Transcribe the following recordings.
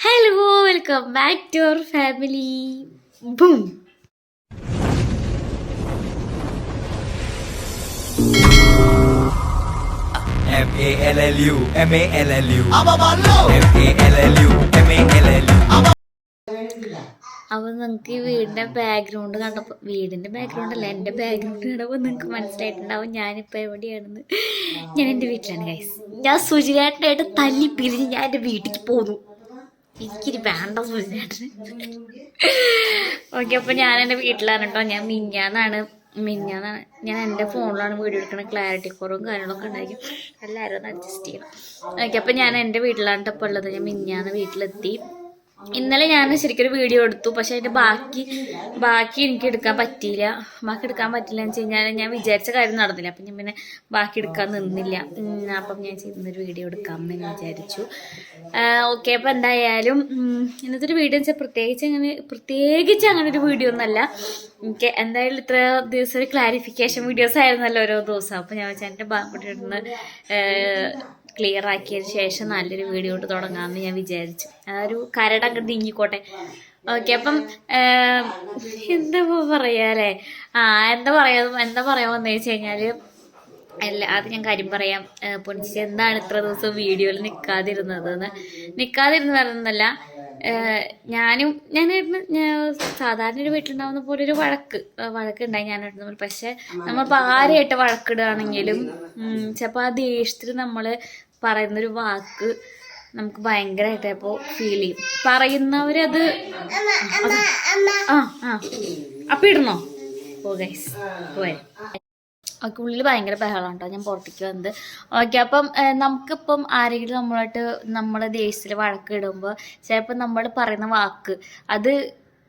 Hello, welcome back to our family. Boom. MALLU MALLU MALLU MALLU. അപ്പോൾ നിങ്ങൾക്ക് ഈ വീടിൻ്റെ ബാക്ക്ഗ്രൗണ്ട് കണ്ടപ്പോൾ വീടിൻ്റെ ബാക്ക്ഗ്രൗണ്ട് അല്ല എൻ്റെ ബാക്ക്ഗ്രൗണ്ട് കണ്ടപ്പോൾ നിങ്ങൾക്ക് മനസ്സിലായിട്ടുണ്ടാവും ഞാനിപ്പോൾ എവിടെയാണെന്ന്. ഞാൻ എൻ്റെ വീട്ടിലാണ് ഗൈസ്. ഞാൻ സുജിനേട്ടനായിട്ട് തല്ലി പിരിഞ്ഞ് ഞാൻ എൻ്റെ വീട്ടിലേക്ക് പോന്നു. എനിക്കിനി വേണ്ട സുജിനേട്ടന്. ഓക്കെ, അപ്പോൾ ഞാൻ എൻ്റെ വീട്ടിലാണ് കേട്ടോ. ഞാൻ മിഞ്ഞാന്നാണ് ഞാൻ എൻ്റെ ഫോണിലാണ് വീഡിയോ എടുക്കുന്നത്. ക്ലാരിറ്റി കുറവും കാര്യങ്ങളൊക്കെ ഉണ്ടായിരിക്കും, എല്ലാവരും ഒന്ന് അഡ്ജസ്റ്റ് ചെയ്യണം. ഓക്കെ, അപ്പോൾ ഞാൻ എൻ്റെ വീട്ടിലാണ് ഇപ്പോൾ ഉള്ളത്. ഞാൻ മിഞ്ഞാന്ന് വീട്ടിലെത്തി. ഇന്നലെ ഞാൻ ശരിക്കൊരു വീഡിയോ എടുത്തു, പക്ഷെ അതിൻ്റെ ബാക്കി എനിക്ക് എടുക്കാൻ പറ്റിയില്ല എന്ന് വെച്ച് കഴിഞ്ഞാൽ ഞാൻ വിചാരിച്ച കാര്യം നടന്നില്ല. അപ്പം ഞാൻ പിന്നെ ബാക്കി എടുക്കാൻ നിന്നില്ല. അപ്പം ഞാൻ ചെയ്യുന്നൊരു വീഡിയോ എടുക്കാമെന്ന് ഞാൻ വിചാരിച്ചു. ഓക്കെ, അപ്പം എന്തായാലും ഇന്നത്തെ ഒരു വീഡിയോ വെച്ചാൽ പ്രത്യേകിച്ച് അങ്ങനെ ഒരു വീഡിയോ ഒന്നല്ല. എനിക്ക് എന്തായാലും ഇത്ര ദിവസം ഒരു ക്ലാരിഫിക്കേഷൻ വീഡിയോസ് ആയിരുന്നല്ലോ ഓരോ ദിവസം. അപ്പം ഞാൻ വെച്ചാൽ എൻ്റെ ബാക്കി ക്ലിയർ ആക്കിയതിന് ശേഷം നല്ലൊരു വീഡിയോ കൊണ്ട് തുടങ്ങാമെന്ന് ഞാൻ വിചാരിച്ചു. ഒരു കരട് അങ്ങോട്ട് നീങ്ങിക്കോട്ടെ. ഓക്കെ, അപ്പം എന്താ പറയാല്ലേ, എന്താ പറയാമെന്ന് വെച്ച് കഴിഞ്ഞാൽ അത് ഞാൻ കാര്യം പറയാം. പൊന്നിച്ച് എന്താണ് ഇത്ര ദിവസം വീഡിയോയിൽ നിൽക്കാതിരുന്ന് പറയുന്നതല്ല. ഞാൻ സാധാരണ ഒരു വീട്ടിലുണ്ടാവുന്ന പോലെ ഒരു വഴക്കുണ്ടായി ഞാനായിട്ട്. പക്ഷെ നമ്മളിപ്പോൾ ആരെയായിട്ട് വഴക്കിടുകയാണെങ്കിലും ചിലപ്പോൾ ആ ദേഷ്യത്തിൽ നമ്മൾ പറയുന്നൊരു വാക്ക് നമുക്ക് ഭയങ്കരമായിട്ട് ഇപ്പോൾ ഫീൽ ചെയ്യും. പറയുന്നവരത് അപ്പം ഇടണോ? ഓ ഗൈസ് പോരെ. ഓക്കെ, ഉള്ളിൽ ഭയങ്കര ബഹളം കേട്ടോ, ഞാൻ പുറത്തേക്ക് വന്നത്. ഓക്കെ, അപ്പം നമുക്കിപ്പം ആരെങ്കിലും നമ്മളെ ദേഷ്യത്തിൽ വഴക്കിടുമ്പോൾ ചിലപ്പോൾ നമ്മൾ പറയുന്ന വാക്ക് അത്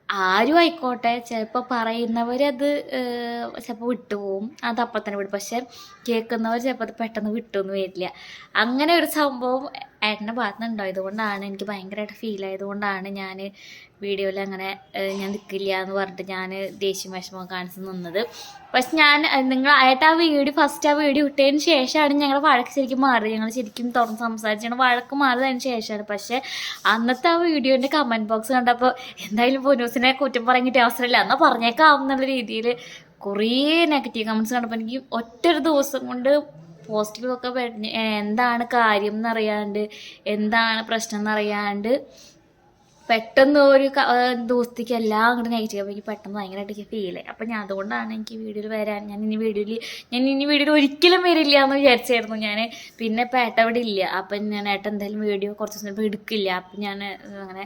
ആരും ആയിക്കോട്ടെ, ചിലപ്പോൾ പറയുന്നവരത് ചിലപ്പോൾ വിട്ടുപോകും, അത് അപ്പം തന്നെ വിടും. പക്ഷെ കേൾക്കുന്നവർ ചിലപ്പോൾ അത് പെട്ടെന്ന് വിട്ടൊന്നും വരില്ല. അങ്ങനെ ഒരു സംഭവം ഏട്ടൻ്റെ ഭാഗത്ത് നിന്ന് ഉണ്ടായതുകൊണ്ടാണ് എനിക്ക് ഭയങ്കരമായിട്ട് ഫീൽ ആയതുകൊണ്ടാണ് ഞാൻ വീഡിയോയിൽ അങ്ങനെ ഞാൻ നിൽക്കില്ല എന്ന് പറഞ്ഞിട്ട് ഞാൻ ദേഷ്യം വിഷമം കാണിച്ച് നിന്നത്. പക്ഷെ ഫസ്റ്റ് ആ വീഡിയോ ഇട്ടതിന് ശേഷമാണ് ഞങ്ങളുടെ വഴക്ക് ശരിക്കും മാറിയത്. ഞങ്ങൾ ശരിക്കും തുറന്ന് സംസാരിച്ചാണ് വഴക്ക് മാറിയതിന് ശേഷമാണ്. പക്ഷെ അന്നത്തെ ആ വീഡിയോൻ്റെ കമൻറ്റ് ബോക്സ് കണ്ടപ്പോൾ എന്തായാലും പൊന്നൂസിനെ കുറ്റം പറഞ്ഞിട്ട് അവസരമില്ല എന്നാൽ പറഞ്ഞേക്കാം എന്നുള്ള രീതിയിൽ കുറേ നെഗറ്റീവ് കമൻറ്റ്സ് കണ്ടപ്പോൾ എനിക്ക് ഒറ്റൊരു ദിവസം കൊണ്ട് പോസിറ്റീവൊക്കെ എന്താണ് കാര്യം എന്നറിയാണ്ട്, എന്താണ് പ്രശ്നം എന്നറിയാണ്ട് പെട്ടെന്ന് ഒരു ദിവസത്തേക്ക് എല്ലാം അങ്ങോട്ട് നെഗറ്റീവ് അപ്പോൾ എനിക്ക് പെട്ടെന്ന് ഭയങ്കരമായിട്ട് ഫീൽ ആയി. അപ്പം അതുകൊണ്ടാണ് എനിക്ക് വീഡിയോയിൽ വരാൻ ഞാൻ ഇനി വീഡിയോയിൽ ഒരിക്കലും വരില്ല എന്ന് വിചാരിച്ചായിരുന്നു ഞാൻ. പിന്നെ ഇപ്പം ഏട്ട ഇവിടെ ഇല്ല. അപ്പം ഞാൻ ഏട്ട എന്തായാലും വീഡിയോ കുറച്ച് ദിവസം ഇപ്പോൾ എടുക്കില്ല. അപ്പം ഞാൻ അങ്ങനെ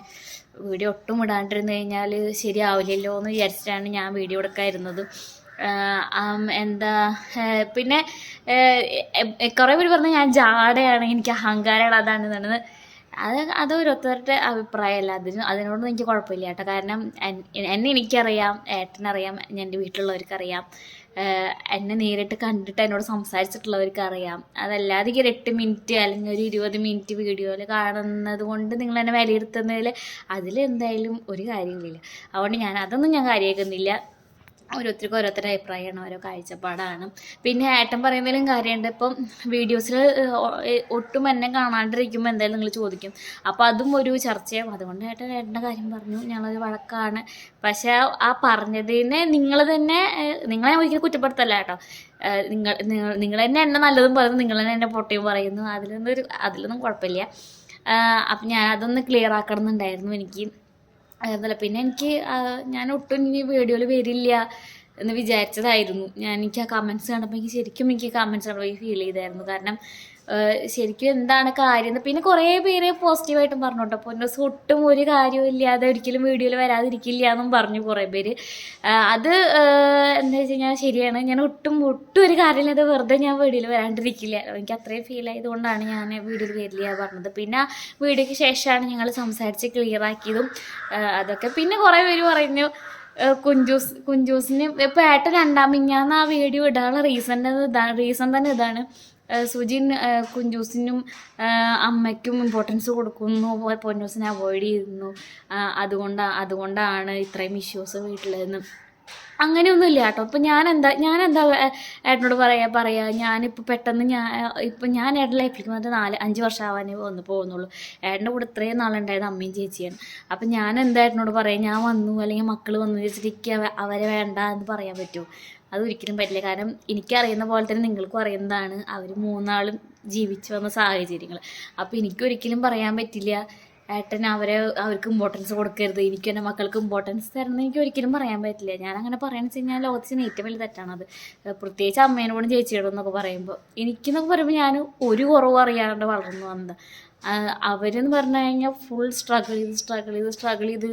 വീഡിയോ ഒട്ടും ഇടാണ്ടിരുന്ന് കഴിഞ്ഞാൽ ശരിയാവില്ലല്ലോ എന്ന് വിചാരിച്ചിട്ടാണ് ഞാൻ വീഡിയോ എടുക്കാതിരുന്നത്. പിന്നെ കുറേ പേര് പറഞ്ഞു ഞാൻ ജാടയാണ്, എനിക്ക് അഹങ്കാരമാണ്, അതാണ് അത് ഓരോരുത്തരുടെ അഭിപ്രായമല്ല. അതിനോടൊന്നും എനിക്ക് കുഴപ്പമില്ല കേട്ടോ. കാരണം എനിക്കറിയാം, ഏട്ടനറിയാം, എൻ്റെ വീട്ടിലുള്ളവർക്കറിയാം, എന്നെ നേരിട്ട് കണ്ടിട്ട് എന്നോട് സംസാരിച്ചിട്ടുള്ളവർക്ക് അറിയാം. അതല്ലാതെ ഒരു 8 മിനിറ്റ് അല്ലെങ്കിൽ ഒരു 20 മിനിറ്റ് വീഡിയോയിൽ കാണുന്നത് കൊണ്ട് നിങ്ങൾ എന്നെ വിലയിരുത്തുന്നതിൽ അതിലെന്തായാലും ഒരു കാര്യമില്ല. അതുകൊണ്ട് അതൊന്നും ഞാൻ കാര്യമാക്കുന്നില്ല. ഓരോരുത്തരുടെ അഭിപ്രായമാണ്, ഓരോ കാഴ്ചപ്പാടാണ്. പിന്നെ ഏട്ടൻ പറയുന്നതിലും കാര്യമുണ്ട്. ഇപ്പം വീഡിയോസിൽ ഒട്ടും എന്നെ കാണാണ്ടിരിക്കുമ്പോൾ എന്തായാലും നിങ്ങൾ ചോദിക്കും, അപ്പോൾ അതും ഒരു ചർച്ചയാവും. അതുകൊണ്ട് ഏട്ടൻ്റെ കാര്യം പറഞ്ഞു, ഞങ്ങളൊരു വഴക്കാണ്. പക്ഷേ ആ പറഞ്ഞതിനെ നിങ്ങളെ ഒരിക്കലും കുറ്റപ്പെടുത്തല്ല കേട്ടോ. നിങ്ങൾ തന്നെ എന്നെ നല്ലതും പറയുന്നു, നിങ്ങൾ തന്നെ എന്നെ പൊട്ടിയും പറയുന്നു, അതിലൊന്നും കുഴപ്പമില്ല. അപ്പം അതൊന്ന് ക്ലിയർ ആക്കണമെന്നുണ്ടായിരുന്നു എനിക്ക്. അതല്ല, പിന്നെ ഞാൻ ഒട്ടും ഇനി വീഡിയോയിൽ വരില്ല എന്ന് വിചാരിച്ചതായിരുന്നു. എനിക്ക് ആ കമൻറ്റ്സ് കണ്ടപ്പോൾ എനിക്ക് കമൻറ്റ്സ് കണ്ടപ്പോൾ ഫീൽ ചെയ്തായിരുന്നു. കാരണം ശരിക്കും എന്താണ് കാര്യം എന്ന്. പിന്നെ കുറേ പേര് പോസിറ്റീവായിട്ടും പറഞ്ഞു കേട്ടോ, പൊന്നൂസ് ഒട്ടും ഒരു കാര്യവും ഇല്ലാതെ ഒരിക്കലും വീഡിയോയിൽ വരാതിരിക്കില്ല എന്നും പറഞ്ഞു കുറേ പേര്. അത് എന്താ വെച്ച് കഴിഞ്ഞാൽ ശരിയാണ്. ഞാൻ ഒട്ടും ഒരു കാര്യമില്ലാതെ വെറുതെ ഞാൻ വീഡിയോയിൽ വരാണ്ടിരിക്കില്ല. എനിക്ക് അത്രയും ഫീൽ ആയതുകൊണ്ടാണ് ഞാൻ വീഡിയോയിൽ വരില്ല പറഞ്ഞത്. പിന്നെ വീഡിയോയ്ക്ക് ശേഷമാണ് ഞങ്ങൾ സംസാരിച്ച് ക്ലിയർ ആക്കിയതും അതൊക്കെ. പിന്നെ കുറേ പേര് പറഞ്ഞു കുഞ്ചൂസിന് ഇപ്പോൾ ഏട്ടൻ മിഞ്ഞാന്ന് ആ വീഡിയോ ഇടാനുള്ള റീസൺ തന്നെ ഇതാണ്. സുജിൻ കുഞ്ചൂസിനും അമ്മയ്ക്കും ഇമ്പോർട്ടൻസ് കൊടുക്കുന്നു, പൊന്നൂസിനെ അവോയ്ഡ് ചെയ്യുന്നു, അതുകൊണ്ടാണ് ഇത്രയും ഇഷ്യൂസ് വീട്ടിലെന്ന് അങ്ങനെയൊന്നും ഇല്ല കേട്ടോ. ഇപ്പം ഞാനെന്താ ഏട്ടനോട് പറയാ ഞാനിപ്പോൾ പെട്ടെന്ന് ഞാൻ ഏട്ടൻ്റെ ലൈഫിലേക്ക് വന്നിട്ട് 4-5 വർഷം ആവാനേ പോകുന്നുള്ളൂ. ഏട്ടൻ്റെ കൂടെ ഇത്രയും നാളുണ്ടായത് അമ്മയും ചേച്ചിയാണ്. അപ്പം ഞാൻ എന്താ ഏട്ടനോട് പറയാം, ഞാൻ വന്നു അല്ലെങ്കിൽ മക്കൾ വന്നു വെച്ചിട്ട് അവരെ വേണ്ട എന്ന് പറയാൻ പറ്റുമോ? അതൊരിക്കലും പറ്റില്ല. കാരണം എനിക്കറിയുന്ന പോലെ തന്നെ നിങ്ങൾക്കും അറിയുന്നതാണ് അവർ 3 ആളും ജീവിച്ചു വന്ന സാഹചര്യങ്ങൾ. അപ്പോൾ എനിക്കൊരിക്കലും പറയാൻ പറ്റില്ല ഏട്ടൻ അവർക്ക് ഇമ്പോർട്ടൻസ് കൊടുക്കരുത്, എനിക്ക് എൻ്റെ മക്കൾക്ക് ഇമ്പോർട്ടൻസ് തരണം എനിക്ക് ഒരിക്കലും പറയാൻ പറ്റില്ല. ഞാൻ അങ്ങനെ പറയാന്ന് വെച്ച് കഴിഞ്ഞാൽ ലോകത്തിന് ഏറ്റവും വലിയ തെറ്റാണത്. പ്രത്യേകിച്ച് അമ്മേനോടും ചേച്ചിയോടും എന്നൊക്കെ പറയുമ്പോൾ എനിക്കെന്നൊക്കെ പറയുമ്പോൾ ഞാൻ ഒരു കുറവും അറിയാണ്ട് വളർന്നു വന്നത്. അവരെന്ന് പറഞ്ഞു കഴിഞ്ഞാൽ ഫുൾ സ്ട്രഗിൾ ചെയ്ത്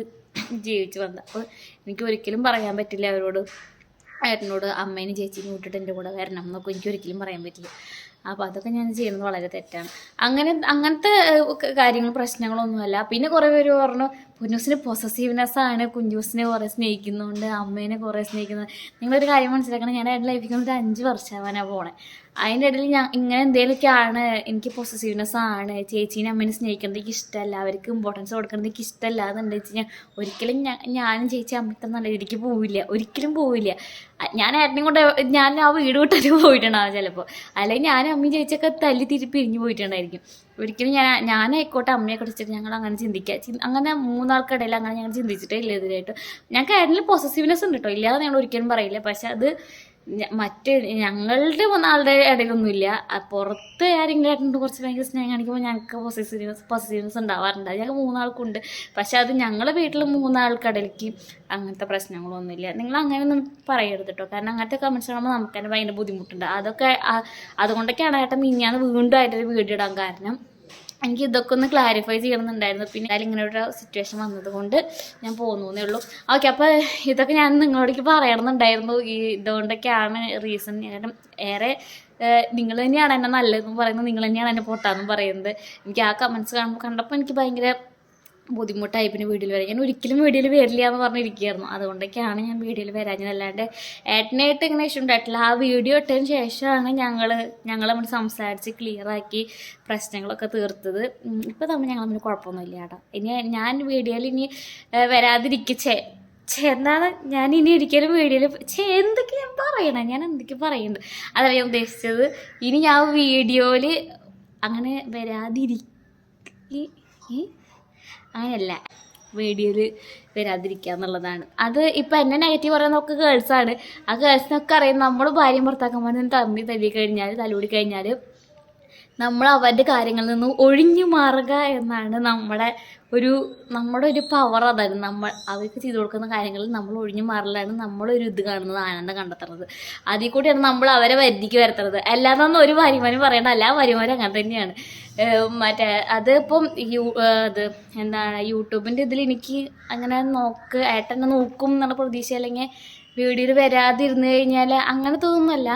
ജീവിച്ച് വന്നത്. അപ്പോൾ എനിക്ക് ഒരിക്കലും പറയാൻ പറ്റില്ല അവരോട് ഏട്ടനോട് അമ്മേനും ചേച്ചീനും വിട്ടിട്ട് എൻ്റെ കൂടെ വരണം എന്നൊക്കെ എനിക്ക് ഒരിക്കലും പറയാൻ പറ്റില്ല. അപ്പോൾ അതൊക്കെ ഞാൻ ചെയ്യുന്നത് വളരെ തെറ്റാണ്. അങ്ങനത്തെ കാര്യങ്ങൾ പ്രശ്നങ്ങളൊന്നുമല്ല. പിന്നെ കുറേ പേര് പറഞ്ഞു പൊന്നൂസിന് പൊസസീവ്നെസ്സാണ്, കുഞ്ചൂസിനെ കുറേ സ്നേഹിക്കുന്നുണ്ട്, അമ്മേനെ കുറേ സ്നേഹിക്കുന്നത്. നിങ്ങളൊരു കാര്യം മനസ്സിലാക്കണം, ഞാൻ എൻ്റെ ലൈഫിൽ ഒരു 5 വർഷമാവാനാണ് പോണേ. അതിൻ്റെ ഇടയിൽ ഞാൻ ഇങ്ങനെ എന്തെങ്കിലുമൊക്കെയാണ് എനിക്ക് പൊസസീവ്നെസ് ആണ്, ചേച്ചീനെ അമ്മേനെ സ്നേഹിക്കുന്നത് എനിക്ക് ഇഷ്ടമല്ല, അവർക്ക് ഇമ്പോർട്ടൻസ് കൊടുക്കുന്നത് എനിക്ക് ഇഷ്ടമല്ല എന്നുണ്ടെന്ന് വെച്ച് കഴിഞ്ഞാൽ ഒരിക്കലും ഞാനും ചേച്ചി അമ്മയ്ക്ക് നല്ല രീതിക്ക് ഒരിക്കലും പോവില്ല. ഞാൻ ഏട്ടനെയും കൊണ്ട് ഞാൻ ആ വീട് വിട്ടിട്ട് പോയിട്ടുണ്ടാവും ചിലപ്പോൾ, അല്ലെങ്കിൽ ഞാനും അമ്മയും ചേച്ചിയൊക്കെ തല്ലി തിരിപ്പി പിരിഞ്ഞു പോയിട്ടുണ്ടായിരിക്കും. ഒരിക്കലും ഞാനായിക്കോട്ടെ അമ്മയൊക്കെ വെച്ചിട്ട് ഞങ്ങൾ അങ്ങനെ അങ്ങനെ 3 ആൾക്കിടയിൽ അങ്ങനെ ഞങ്ങൾ ചിന്തിച്ചിട്ടേ ഇല്ല എതിരായിട്ട്. ഞങ്ങൾക്ക് ഏട്ടനിൽ പൊസസീവ്നെസ് ഉണ്ട് കേട്ടോ, ഇല്ലാതെ ഞങ്ങൾ ഒരിക്കലും പറയില്ല. പക്ഷെ അത് ഞങ്ങളുടെ 3 ആളുടെ ഇടയിലൊന്നുമില്ല. പുറത്ത് ആരെങ്കിലും ഏട്ടനോട് കുറച്ച് ഭയങ്കര സ്നേഹം കാണിക്കുമ്പോൾ ഞങ്ങൾക്ക് പൊസസീവ്നെസ് ഉണ്ടാവാറുണ്ട്. ഞങ്ങൾക്ക് 3 ആൾക്കുണ്ട്. പക്ഷെ അത് ഞങ്ങളുടെ വീട്ടിൽ 3 ആൾക്കിടയിലേക്ക് അങ്ങനത്തെ പ്രശ്നങ്ങളൊന്നുമില്ല. നിങ്ങൾ അങ്ങനെയൊന്നും പറയരുത് കേട്ടോ. കാരണം അങ്ങനത്തെ കമൻസ് കാണുമ്പോൾ നമുക്ക് തന്നെ ഭയങ്കര ബുദ്ധിമുട്ടുണ്ട്. അതുകൊണ്ടൊക്കെയാണ് ഏട്ടൻ മിനിഞ്ഞാന്ന് വീണ്ടും ആയിട്ടൊരു വീഡിയോ ഇടാൻ കാരണം. എനിക്ക് ഇതൊക്കെ ഒന്ന് ക്ലാരിഫൈ ചെയ്യണമെന്നുണ്ടായിരുന്നു. പിന്നെ അതിൽ ഇങ്ങനെ ഒരു സിറ്റുവേഷൻ വന്നതുകൊണ്ട് ഞാൻ പോകുന്നേ ഉള്ളൂ. ഓക്കെ, അപ്പോൾ ഇതൊക്കെ ഞാൻ നിങ്ങളോടേക്ക് പറയണമെന്നുണ്ടായിരുന്നു. ഇതുകൊണ്ടൊക്കെയാണ് റീസൺ. കാരണം ഏറെ നിങ്ങൾ തന്നെയാണ് എന്നെ നല്ലതെന്ന് പറയുന്നത്, നിങ്ങൾ തന്നെയാണ് എന്നെ പൊട്ടാന്നും പറയുന്നത്. എനിക്ക് ആ കമൻസ് കണ്ടപ്പോൾ എനിക്ക് ഭയങ്കര ബുദ്ധിമുട്ടായി. പിന്നെ വീഡിയോയിൽ വരാൻ ഞാൻ ഒരിക്കലും വീഡിയോയിൽ വരില്ല എന്ന് പറഞ്ഞിരിക്കുകയായിരുന്നു. അതുകൊണ്ടൊക്കെയാണ് ഞാൻ വീഡിയോയിൽ വരാഞ്ഞത്. അല്ലാണ്ട് ഏട്ടനായിട്ട് ഇങ്ങനെ ഇഷ്യൂ ഉണ്ടായിട്ടില്ല. ആ വീഡിയോ ഇട്ടതിന് ശേഷമാണ് ഞങ്ങൾ തമ്മിൽ സംസാരിച്ച് ക്ലിയറാക്കി പ്രശ്നങ്ങളൊക്കെ തീർത്തത്. ഇപ്പോൾ തമ്മിൽ ഞങ്ങൾ തമ്മിൽ കുഴപ്പമൊന്നുമില്ല കേട്ടോ. ഇനി ഞാൻ വീഡിയോയിൽ ഇനി വരാതിരിക്കച്ചേ എന്താണ് ഞാൻ ഇനി ഒരിക്കലും വീഡിയോയിൽ എന്തൊക്കെ ഞാൻ പറയണം, ഞാൻ എന്തൊക്കെ പറയുന്നുണ്ട് അതല്ല ഞാൻ ഉദ്ദേശിച്ചത്. ഇനി ഞാൻ വീഡിയോയിൽ അങ്ങനെ അങ്ങനെയല്ല, വീഡിയോയിൽ വരാതിരിക്കുക എന്നുള്ളതാണ്. അത് ഇപ്പം എന്നെ നെഗറ്റീവ് പറയുന്നതൊക്കെ ഗേൾസാണ്. ആ ഗേൾസിനൊക്കെ അറിയാം നമ്മൾ ഭാര്യയും ഭർത്താക്കന്മാരും തല്ലൂടി കഴിഞ്ഞാൽ നമ്മൾ അവരുടെ കാര്യങ്ങളിൽ നിന്ന് ഒഴിഞ്ഞു മാറുക എന്നാണ് നമ്മുടെ ഒരു പവർ. അതായത് അവർക്ക് ചെയ്തു കൊടുക്കുന്ന കാര്യങ്ങളിൽ നമ്മൾ ഒഴിഞ്ഞു മാറലാണ് നമ്മളൊരു ഇത് കാണുന്നത്, ആനന്ദം കണ്ടെത്തുന്നത്. അതിൽ കൂടിയാണ് നമ്മൾ അവരെ വരുതിക്ക് വരുത്തുന്നത്. അല്ലാതൊന്നും ഒരു ഭാര്യമാരും പറയേണ്ട, എല്ലാ ഭാര്യമാരും അങ്ങനെ തന്നെയാണ്. അതിപ്പം എന്താണ് യൂട്യൂബിൻ്റെ ഇതിൽ എനിക്ക് അങ്ങനെ ഏട്ടനെ നോക്കും എന്നുള്ള പ്രതീക്ഷ, അല്ലെങ്കിൽ വീഡിയോയിൽ വരാതിരുന്നു കഴിഞ്ഞാൽ അങ്ങനെ തോന്നുന്നല്ല.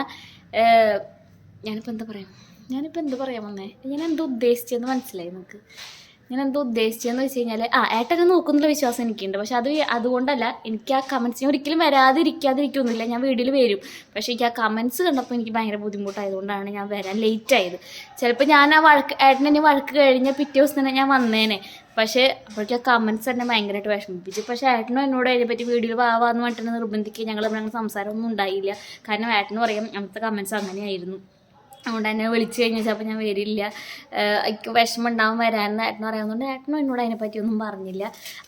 ഞാനിപ്പോൾ എന്ത് പറയാൻ വന്നേ, ഞാൻ എന്തോ ഉദ്ദേശിച്ചതെന്ന് മനസ്സിലായി നിങ്ങൾക്ക്? ഞാൻ എന്തോ ഉദ്ദേശിച്ചതെന്ന് വെച്ച് കഴിഞ്ഞാൽ ഏട്ടനെ നോക്കുന്നുള്ള വിശ്വാസം എനിക്കുണ്ട്. പക്ഷെ അതുകൊണ്ടല്ല, എനിക്ക് ആ കമൻസിന് ഒരിക്കലും വരാതിരിക്കാതിരിക്കൊന്നുമില്ല. ഞാൻ വീഡിയോയിൽ വരും. പക്ഷേ എനിക്ക് ആ കമൻസ് കണ്ടപ്പോൾ എനിക്ക് ഭയങ്കര ബുദ്ധിമുട്ടായതുകൊണ്ടാണ് ഞാൻ വരാൻ ലേറ്റായത്. ചിലപ്പോൾ ഞാൻ ഏട്ടനെ വഴക്ക് കഴിഞ്ഞ പിറ്റേ ദിവസം തന്നെ ഞാൻ വന്നേനെ. പക്ഷേ അപ്പോഴേക്കും ആ കമൻസ് എന്നെ ഭയങ്കരമായിട്ട് വിഷമിപ്പിച്ചു. പക്ഷേ ഏട്ടനും എന്നോട് അതിനെപ്പറ്റി വീഡിയോയിൽ വാവാന്ന് പറഞ്ഞിട്ട് നിർബന്ധിക്കുക, ഞങ്ങൾ സംസാരമൊന്നും ഉണ്ടായില്ല. കാരണം ഏട്ടനും പറയാം അന്നത്തെ കമൻസ് അങ്ങനെയായിരുന്നു, അതുകൊണ്ട് എന്നെ വിളിച്ചു കഴിഞ്ഞാൽ അപ്പോൾ ഞാൻ വരില്ല, എനിക്ക് വിഷമം ഉണ്ടാവും വരാമെന്ന് ഏട്ടനും അറിയാവുന്നതുകൊണ്ട് ഏട്ടനും എന്നോട് അതിനെപ്പറ്റി ഒന്നും പറഞ്ഞില്ല.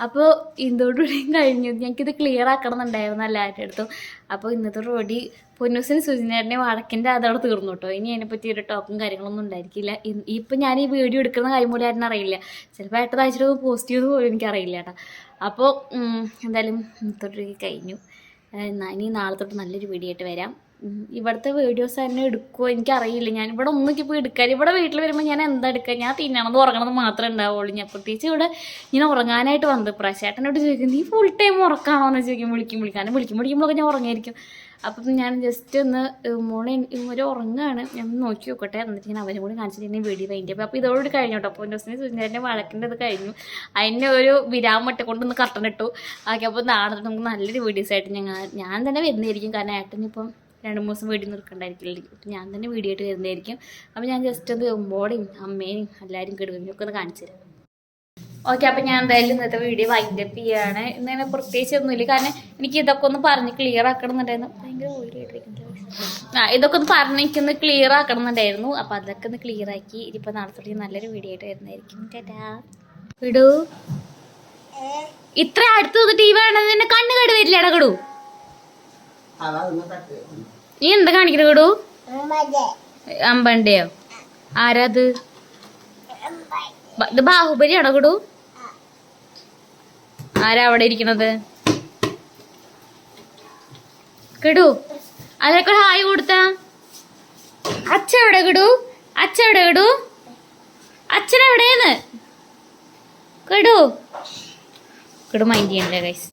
അപ്പോൾ ഇതോടുകൂടിയും കഴിഞ്ഞു. ഞങ്ങൾക്കിത് ക്ലിയർ ആക്കണം എന്നുണ്ടായിരുന്നു എല്ലാവരുടെ അടുത്തും. അപ്പോൾ ഇന്നത്തെ റോഡി പൊന്നൂസിന് സുജിനേട്ടനെ വഴക്കിൻ്റെ അതോടെ തീർന്നു കേട്ടോ. ഇനി അതിനെപ്പറ്റി ഒരു ടോക്കും കാര്യങ്ങളൊന്നും ഉണ്ടായിരിക്കില്ല. ഇപ്പം ഞാൻ ഈ വീഡിയോ എടുക്കുന്ന കാര്യം പോലും ഏട്ടൻ അറിയില്ല. ചിലപ്പോൾ ഏട്ടൻ അയച്ചിട്ട് പോസ്റ്റ് ചെയ്ത് പോലും എനിക്കറിയില്ല കേട്ടോ. അപ്പോൾ എന്തായാലും ഇന്നത്തെ കഴിഞ്ഞു. ഇനി നാളെ തൊട്ട് നല്ലൊരു വീഡിയോ ആയിട്ട് വരാം. ഇവിടുത്തെ വീഡിയോസ് തന്നെ എടുക്കുമോ എനിക്കറിയില്ല. ഞാൻ ഇവിടെ ഒന്നൊക്കെ പോയി എടുക്കാൻ, ഇവിടെ വീട്ടിൽ വരുമ്പോൾ ഞാൻ എന്താ എടുക്കുക, ഞാൻ തിന്നണത് ഉറങ്ങണത് മാത്രമേ ഉണ്ടാവുള്ളൂ. ഞാൻ പ്രത്യേകിച്ച് ഇവിടെ ഞാൻ ഉറങ്ങാനായിട്ട് വന്നത്. പ്രശേട്ടനോട് ചോദിക്കും നീ ഫുൾ ടൈം ഉറക്കാണോ എന്ന് ചോദിക്കും. വിളിക്കുമ്പോഴൊക്കെ ഞാൻ ഉറങ്ങിയിരിക്കും. അപ്പം ഞാൻ ജസ്റ്റ് ഒന്ന് മോളെ ഒരു ഉറങ്ങുകയാണ്, ഞാൻ നോക്കി നോക്കട്ടെ, എന്നിട്ട് ഞാൻ അവരും കൂടി കാണിച്ചിട്ട് വീഡിയോ വൈൻഡ് അപ്പോൾ ഇതോടുകൂടി കഴിഞ്ഞു കേട്ടോ. അപ്പോൾ ദിവസം സുന്ദരൻ്റെ വഴക്കിൻ്റെ ഇത് കഴിഞ്ഞു. അതിൻ്റെ ഒരു വിരാമട്ട കൊണ്ടൊന്ന് കർട്ടൻ ഇട്ടു ആക്കി. അപ്പോൾ നാളെ നമുക്ക് നല്ലൊരു വീഡിയോസായിട്ട് ഞാൻ തന്നെ വരുന്നതായിരിക്കും. കാരണം ഏട്ടനിപ്പം 2-3 ദിവസം വീഡിയോ നിൽക്കണ്ടായിരിക്കില്ല. ഞാൻ തന്നെ വീഡിയോ ആയിട്ട് വരുന്നതായിരിക്കും. അപ്പോൾ ഞാൻ ജസ്റ്റ് ഒന്ന് മോളെയും അമ്മേനെയും എല്ലാവരും കിടക്കുന്നൊക്കെ ഒന്ന് കാണിച്ചു തരാം. ഓക്കെ, അപ്പം ഞാൻ എന്തായാലും ഇന്നത്തെ വീഡിയോ വൈൻഡപ്പ് ചെയ്യാണ്. ഇന്നങ്ങനെ പ്രത്യേകിച്ച് ഒന്നുമില്ല, കാരണം എനിക്ക് ഇതൊക്കെ ഒന്ന് പറഞ്ഞ് ക്ലിയർ ആക്കണം എന്നുണ്ടായിരുന്നു. ഭയങ്കര ഇതൊക്കെ ഒന്ന് പറഞ്ഞിരിക്കുന്നത് ക്ലിയർ ആക്കണം എന്നുണ്ടായിരുന്നു. അപ്പം അതൊക്കെ ഒന്ന് ക്ലിയർ ആക്കി. ഇനിയിപ്പോൾ നാളെ തൊട്ട് നല്ലൊരു വീഡിയോ ആയിട്ട് വരുന്നതായിരിക്കും. ടാറ്റാ. വിടൂ, ഇത്ര അടുത്ത് നിന്നിട്ട് ഈ വേണത് എന്നെ കണ്ണ് കേട് വരില്ലടാ കടു. നീ എന്താ കാണിക്കണ കടു? അമ്പണ്ടയോ? ആരാത്? ഇത് ബാഹുബലിയാണോ കടു? ആരാ അവിടെ ഇരിക്കണത്? കടു അതൊക്കെ ഹായ് കൊടുത്ത അച്ഛ എവിടെ കടു? അച്ഛ എവിടെ കടു? അച്ഛനെവിടെയെന്ന് കടു? കടു മൈൻഡ് ചെയ്യണ്ടേ ഗൈസ്.